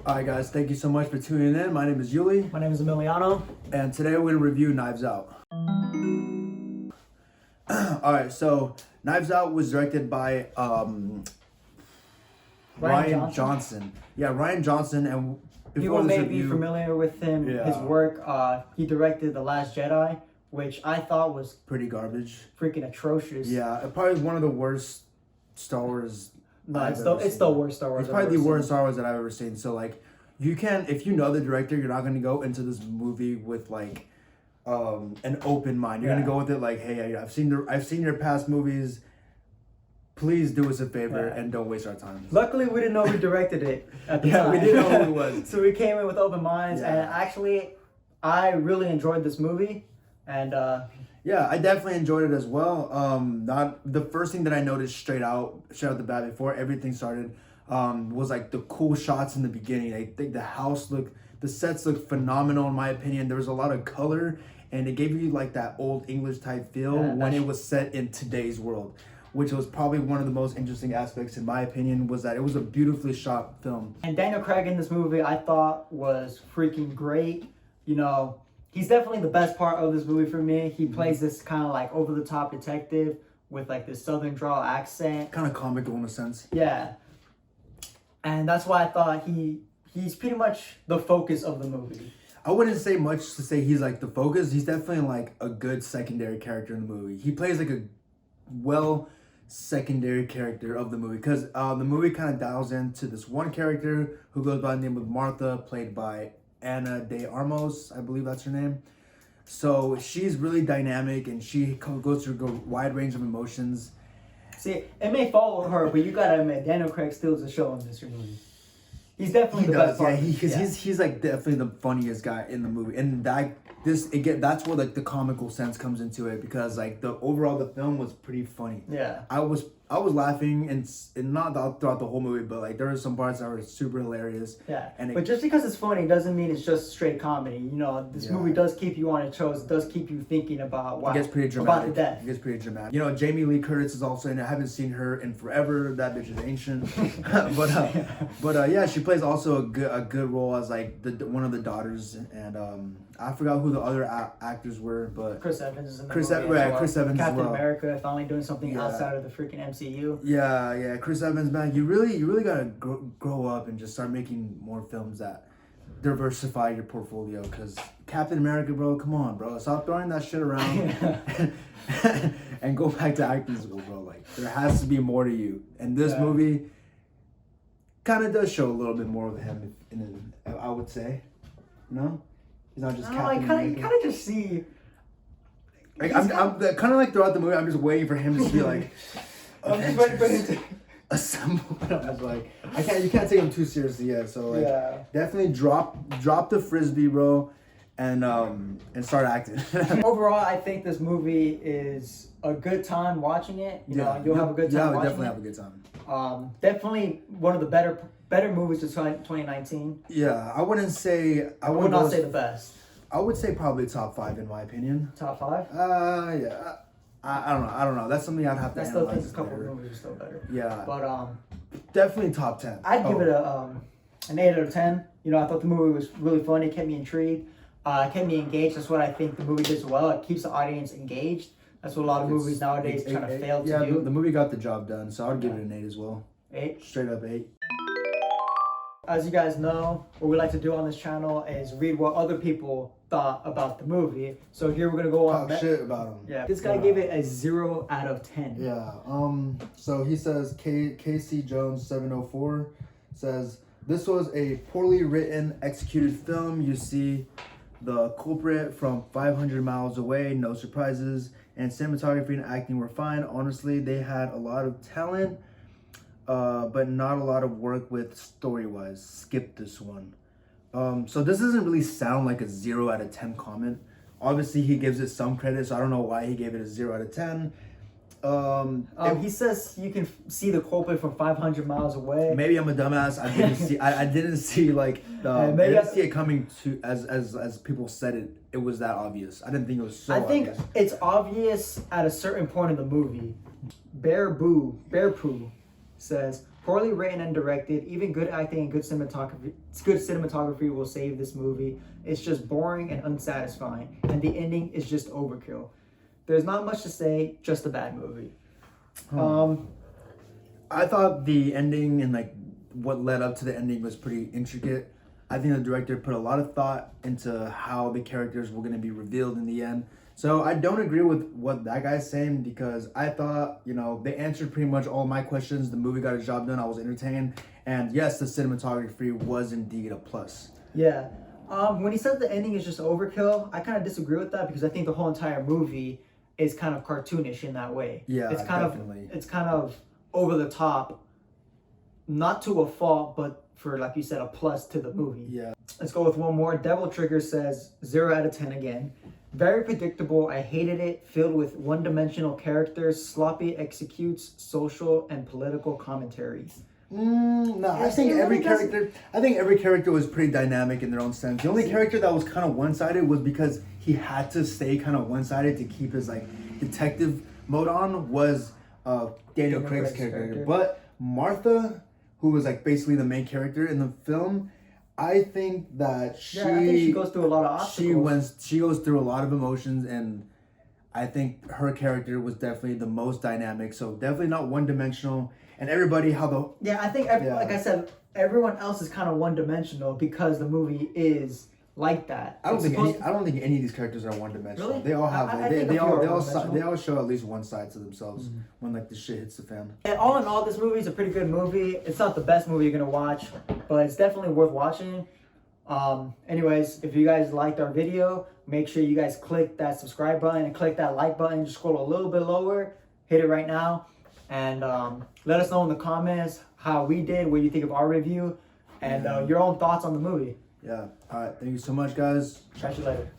Alright guys, thank you so much for tuning in. My name is Yuli. My name is Emiliano. And today we're going to review Knives Out. Alright, so Knives Out was directed by Rian Johnson. Yeah, Rian Johnson. And before People this may review, be familiar with him, his work. He directed The Last Jedi, which I thought was pretty garbage. Freaking atrocious. Yeah, probably one of the worst Star Wars. No, it's the worst Star Wars. It's probably the worst Star Wars that I've ever seen. So like, you can, if you know the director, you're not going to go into this movie with like an open mind. You're going to go with it like, hey, I've seen your past movies. Please do us a favor and don't waste our time. Luckily, we didn't know who directed it at the time. We didn't know who it was. So we came in with open minds, and actually, I really enjoyed this movie, and yeah, I definitely enjoyed it as well. Not the first thing that I noticed straight out the bat before everything started was like the cool shots in the beginning. I think the sets look phenomenal in my opinion. There was a lot of color, and it gave you like that old English type feel when it was set in today's world, which was probably one of the most interesting aspects in my opinion, was that it was a beautifully shot film. And Daniel Craig in this movie I thought was freaking great. You know, he's definitely the best part of this movie for me. He plays this kind of like over-the-top detective with like this southern drawl accent. Kind of comical in a sense. Yeah. And that's why I thought he's pretty much the focus of the movie. I wouldn't say much to say he's like the focus. He's definitely like a good secondary character in the movie. He plays like a secondary character of the movie, because the movie kind of dials into this one character who goes by the name of Martha, played by Ana de Armas, I believe that's her name. So she's really dynamic, and she goes through a wide range of emotions. See, it may follow her, but you gotta admit, Daniel Craig steals the show in this movie. He's definitely the best part. He's like definitely the funniest guy in the movie, and that's where like the comical sense comes into it, because like the film was pretty funny. Yeah, I was laughing and not throughout the whole movie, but like there were some parts that were super hilarious. Yeah, but just because it's funny doesn't mean it's just straight comedy. You know, this movie does keep you on your toes. It does keep you thinking about it gets pretty dramatic. About the death. It gets pretty dramatic. You know, Jamie Lee Curtis is also in it. I haven't seen her in forever. That bitch is ancient. but yeah, she plays also a good role as like one of the daughters, and I forgot who the other actors were, but Chris Evans is in the movie. Chris Evans Captain as well. America finally doing something outside of the freaking MCU. Yeah, Chris Evans, man, you really gotta grow up and just start making more films that diversify your portfolio. Because Captain America, bro, come on, bro, stop throwing that shit around and go back to acting school, bro. Like, there has to be more to you, and this movie kind of does show a little bit more of him. I would say, no, he's not just Captain America. You kind of just see. Like, I'm kind of like throughout the movie, I'm just waiting for him to be like, I'm just waiting for him to assemble. I was like, you can't take him too seriously yet. So like, definitely drop the frisbee, bro, and start acting. Overall, I think this movie is a good time watching it. You know, you'll have a good time. Yeah, definitely have a good time. Definitely one of the better movies of 2019. Yeah, I would not say the best. I would say probably top 5 in my opinion. Top 5? Yeah. I don't know. That's something I'd have to analyze. I still think a couple of movies are still better. Yeah. But definitely top 10. I'd give it an 8 out of 10. You know, I thought the movie was really funny, kept me intrigued, kept me engaged. That's what I think the movie does well. It keeps the audience engaged. That's what a lot of movies nowadays try to fail to do. Yeah, the movie got the job done, so I'd give it an 8 as well. 8? Straight up 8. As you guys know, what we like to do on this channel is read what other people thought about the movie. So here we're gonna go on talk shit about him. Yeah, this guy gave it a 0 out of 10. Yeah. So he says Casey Jones 704 says this was a poorly written, executed film. You see the culprit from 500 miles away. No surprises, and cinematography and acting were fine. Honestly, they had a lot of talent. But not a lot of work with story-wise. Skip this one. So this doesn't really sound like a 0 out of 10 comment. Obviously, he gives it some credit, so I don't know why he gave it a 0 out of 10. He says you can see the culprit from 500 miles away. Maybe I'm a dumbass. I didn't see. I didn't see like. I didn't see it coming to as people said it. It was that obvious. I didn't think it was so. I think obvious. It's obvious at a certain point in the movie. Bear Pooh says, Poorly written and directed. Even good acting and good cinematography will save this movie. It's just boring and unsatisfying, and the ending is just overkill. There's not much to say. Just a bad movie. I thought the ending and like what led up to the ending was pretty intricate. I think the director put a lot of thought into how the characters were going to be revealed in the end. So I don't agree with what that guy's saying, because I thought, you know, they answered pretty much all my questions. The movie got a job done. I was entertained. And yes, the cinematography was indeed a plus. Yeah. When he said the ending is just overkill, I kind of disagree with that, because I think the whole entire movie is kind of cartoonish in that way. Yeah, it's kind definitely. It's kind of over the top, not to a fault, but for, like you said, a plus to the movie. Yeah. Let's go with one more. Devil Trigger says 0 out of 10 again. Very predictable. I hated it. Filled with one-dimensional characters, sloppy executes, social and political commentaries. No, I think every character was pretty dynamic in their own sense. The only character that was kind of one-sided was because he had to stay kind of one-sided to keep his like detective mode on, was Daniel Craig's character. But Martha, who was like basically the main character in the film, I think that I think she goes through a lot of obstacles. She goes through a lot of emotions, and I think her character was definitely the most dynamic. So definitely not one-dimensional. And everybody, I think like I said, everyone else is kind of one-dimensional because the movie is like that. I don't think any of these characters are one-dimensional. Really? They all have they all show at least one side to themselves when like the shit hits the fan. And all in all, this movie is a pretty good movie. It's not the best movie you're gonna watch, but it's definitely worth watching. Anyways, if you guys liked our video, make sure you guys click that subscribe button and click that like button. Just scroll a little bit lower, hit it right now, and let us know in the comments how we did, what you think of our review, and your own thoughts on the movie. Yeah. All right. Thank you so much, guys. Catch you later.